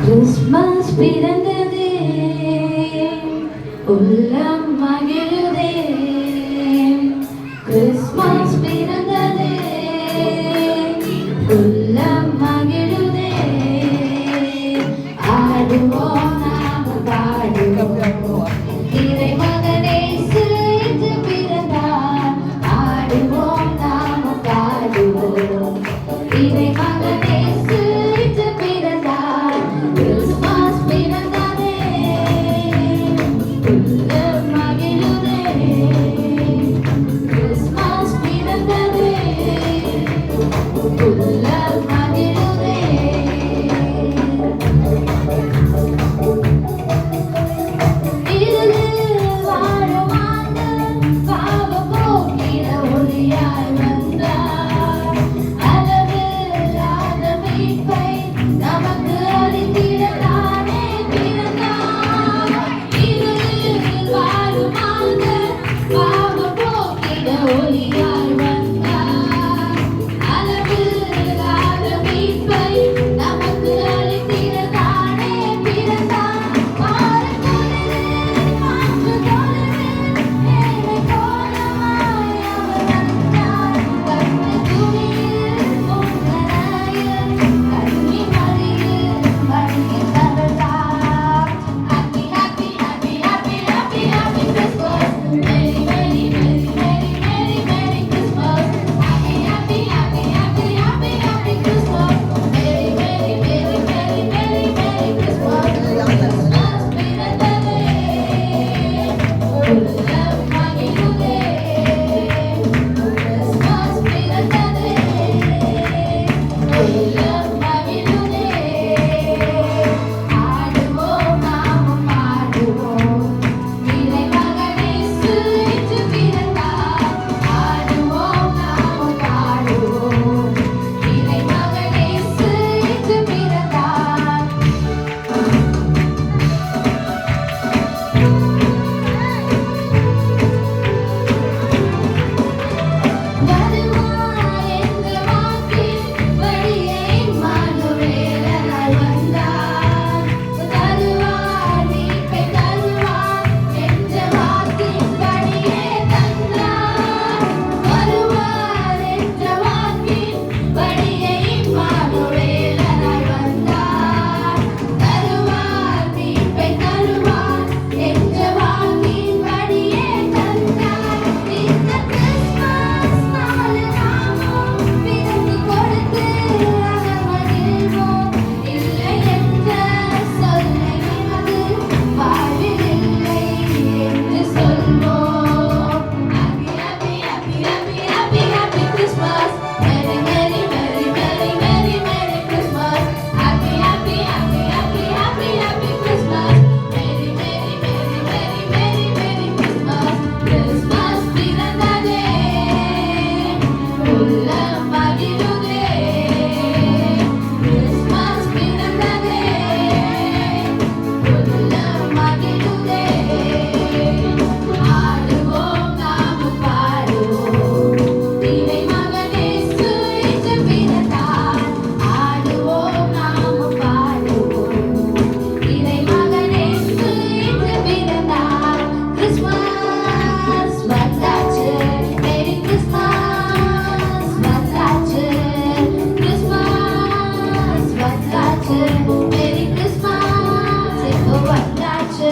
Christmas பிறந்ததே உள்ளம் மகிழுதே Christmas பிறந்ததே உள்ளம் மகிழுதே ஆடுவோம் நாம பாடுவோம் இறை மகனே இயேசு பிறந்தார் ஆடுவோம் நாம பாடுவோம் இறை மகனே இயேசு பிறந்தார் கிறிஸ்மஸ் பிறந்ததே உள்ளம் மகிழுதே கிறிஸ்மஸ் பிறந்ததே உள்ளம் மகிழுதே இருளில் வாழும் ஆண்டவர் பாவம் போக்கிட ஒளியாய் வந்தார் அளவில்லாத மீட்பை நமக்கு அளித்திட தானே பிறந்தார் இருளில் வாழும் ஆண்டவர் பாவம் போக்கிட ஒளியாய் வந்தார் அளவில்லாத மீட்பை நமக்கு அளித்திட தானே பிறந்தார் பாரக்குதிரில் மாற்று தொலைவில் ஏழை கோலமாய் அவர் வந்தார் கண்ணு துணியில் பொங்கலாயில் கண்ணி மறியில் மடியை தவழ்ந்தார் happy happy happy happy happy happy Christmas merry merry merry merry merry merry Christmas happy happy happy happy happy happy Christmas merry merry merry merry merry merry Christmas Christmas பிறந்ததே உள்ளம் மகிழுதே கிறிஸ்மஸ் பிறந்ததே உள்ளம் மகிழுதே ஆடுவோம் நாமும் ஆடுவோம் இறை மகனே இயேசு பிறந்தார் ஆடுவோம் நாமும் ஆடுவோம் இறை மகனே இயேசு பிறந்தார் வருவாய் என்ற வாக்கின் வழியே இம்மானுவேலனாய் வந்தார் தருவார் மீட்பை தருவார் என்ற வாக்கின் வழியே தந்தார் வருவார் என்ற வாக்கின் வழியே இம்மானுவேலனாய் வந்தார் தருவார் மீட்பை தருவார் என்ற வாக்கின் வழியே தந்தார் இந்த கிறிஸ்மஸ் நாளில் நாமும் பிறந்து கொடுத்து அவர் மகிழ்வோம் இல்லை என்ற சொல்லை எமது வாழ்வில் இல்லை என்று சொல்வோம் happy happy happy happy happy happy Christmas merry merry merry merry merry merry Christmas happy happy happy happy happy happy Christmas merry merry merry merry merry merry Christmas Christmas பிறந்ததே உள்ளம் மகிழுதே கிறிஸ்மஸ் பிறந்ததே உள்ளம் மகிழுதே ஆடுவோம் நாமும் பாடுவோம் இறை மகனே இயேசு பிறந்தார் ஆடுவோம் நாமும் பாடுவோம் இறை மகனே இயேசு பிறந்தார் கிறிஸ்மஸ் வந்தாச்சு மேரி கிறிஸ்மஸ் வந்தாச்சு கிறிஸ்மஸ் வந்தாச்சு மேரி கிறிஸ்மஸ் இப்போ வந்தாச்சு